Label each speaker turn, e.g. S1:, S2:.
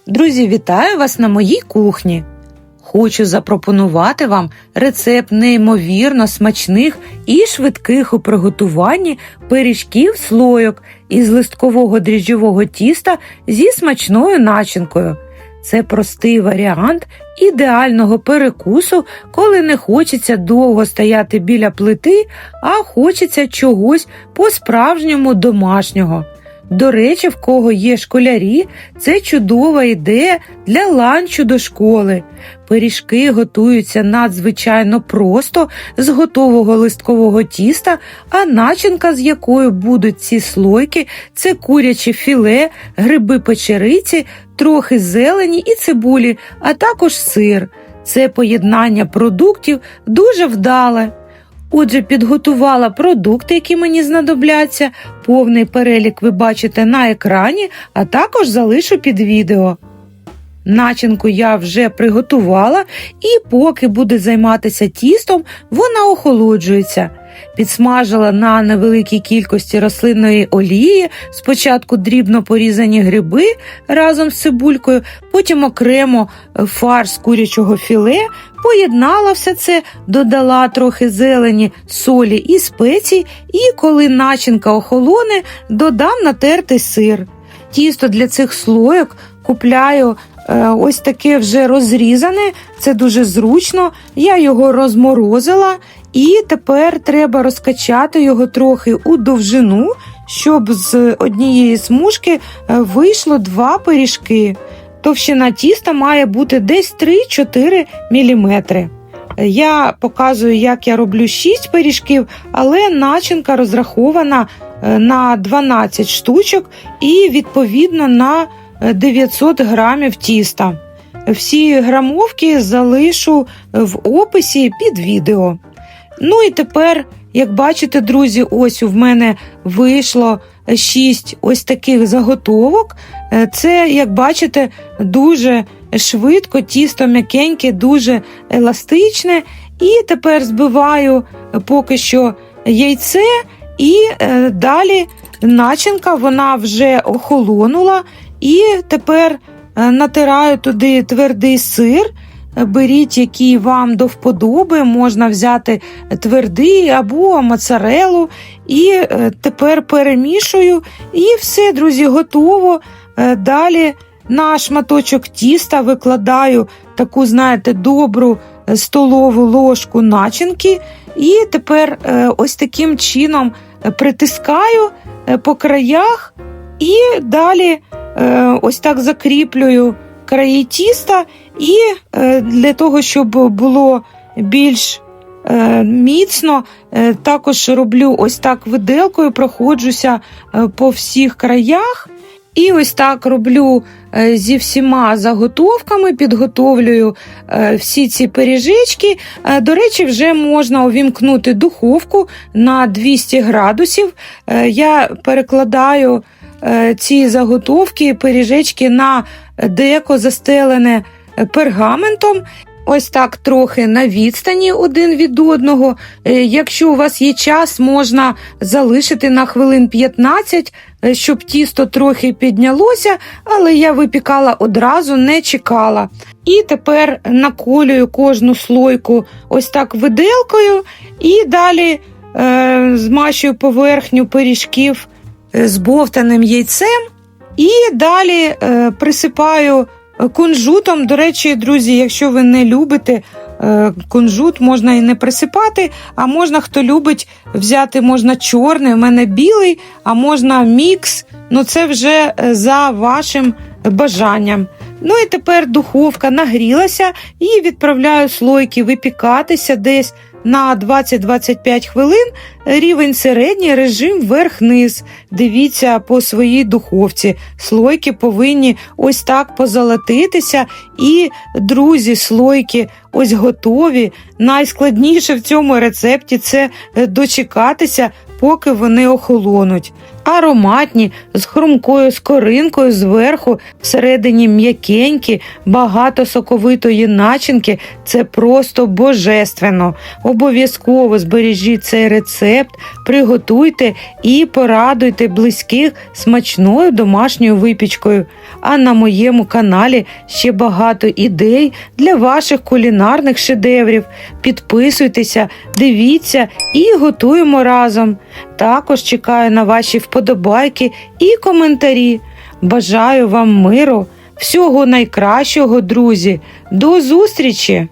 S1: Друзі, вітаю вас на моїй кухні! Хочу запропонувати вам рецепт неймовірно смачних і швидких у приготуванні пиріжків-слойок із листкового дріжджового тіста зі смачною начинкою. Це простий варіант ідеального перекусу, коли не хочеться довго стояти біля плити, а хочеться чогось по-справжньому домашнього. До речі, в кого є школярі, це чудова ідея для ланчу до школи. Пиріжки готуються надзвичайно просто з готового листкового тіста, а начинка, з якою будуть ці слойки, це куряче філе, гриби-печериці, трохи зелені і цибулі, а також сир. Це поєднання продуктів дуже вдале. Отже, підготувала продукти, які мені знадобляться. Повний перелік ви бачите на екрані, а також залишу під відео. Начинку я вже приготувала, і поки буде займатися тістом, вона охолоджується. Підсмажила на невеликій кількості рослинної олії, спочатку дрібно порізані гриби разом з цибулькою, потім окремо фарш курячого філе, поєднала все це, додала трохи зелені, солі і спецій, і коли начинка охолоне, додам натертий сир. Тісто для цих слойок купляю ось таке вже розрізане, це дуже зручно, я його розморозила. І тепер треба розкачати його трохи у довжину, щоб з однієї смужки вийшло 2 пиріжки. Товщина тіста має бути десь 3-4 мм. Я показую, як я роблю 6 пиріжків, але начинка розрахована на 12 штучок і відповідно на 900 грамів тіста. Всі грамовки залишу в описі під відео. Ну і тепер, як бачите, друзі, ось у мене вийшло 6 ось таких заготовок. Це, як бачите, дуже швидко, тісто м'якеньке, дуже еластичне. І тепер збиваю поки що яйце, і далі начинка, вона вже охолонула. І тепер натираю туди твердий сир. Беріть, який вам до вподоби, можна взяти твердий або моцарелу. І тепер перемішую. І все, друзі, готово. Далі на шматочок тіста викладаю таку, знаєте, добру столову ложку начинки. І тепер ось таким чином притискаю по краях. І далі ось так закріплюю краї тіста, і для того, щоб було більш міцно, також роблю ось так виделкою, проходжуся по всіх краях. І ось так роблю зі всіма заготовками, підготовлюю всі ці пиріжечки. До речі, вже можна увімкнути духовку на 200 градусів. Я перекладаю ці заготовки, пиріжечки на деко застелене пергаментом, ось так трохи на відстані один від одного. Якщо у вас є час, можна залишити на хвилин 15, щоб тісто трохи піднялося, але я випікала одразу, не чекала. І тепер наколюю кожну слойку ось так виделкою, і далі змащую поверхню пиріжків збовтаним яйцем, і далі присипаю кунжутом. До речі, друзі, якщо ви не любите кунжут, можна і не присипати, а можна, хто любить, взяти можна чорний, у мене білий, а можна мікс, ну це вже за вашим бажанням. Ну і тепер духовка нагрілася, і відправляю слойки випікатися десь на 20-25 хвилин, рівень середній, режим вверх-низ. Дивіться по своїй духовці. Слойки повинні ось так позолотитися. І, друзі, слойки ось готові. Найскладніше в цьому рецепті – це дочекатися, поки вони охолонуть. ароматні, з хрумкою скоринкою зверху, всередині м'якенькі, багато соковитої начинки. Це просто божественно. Обов'язково збережіть цей рецепт, приготуйте і порадуйте близьких смачною домашньою випічкою. А на моєму каналі ще багато ідей для ваших кулінарних шедеврів. Підписуйтеся, дивіться і готуємо разом. Також чекаю на ваші вподобайки і коментарі. Бажаю вам миру, всього найкращого, друзі. До зустрічі!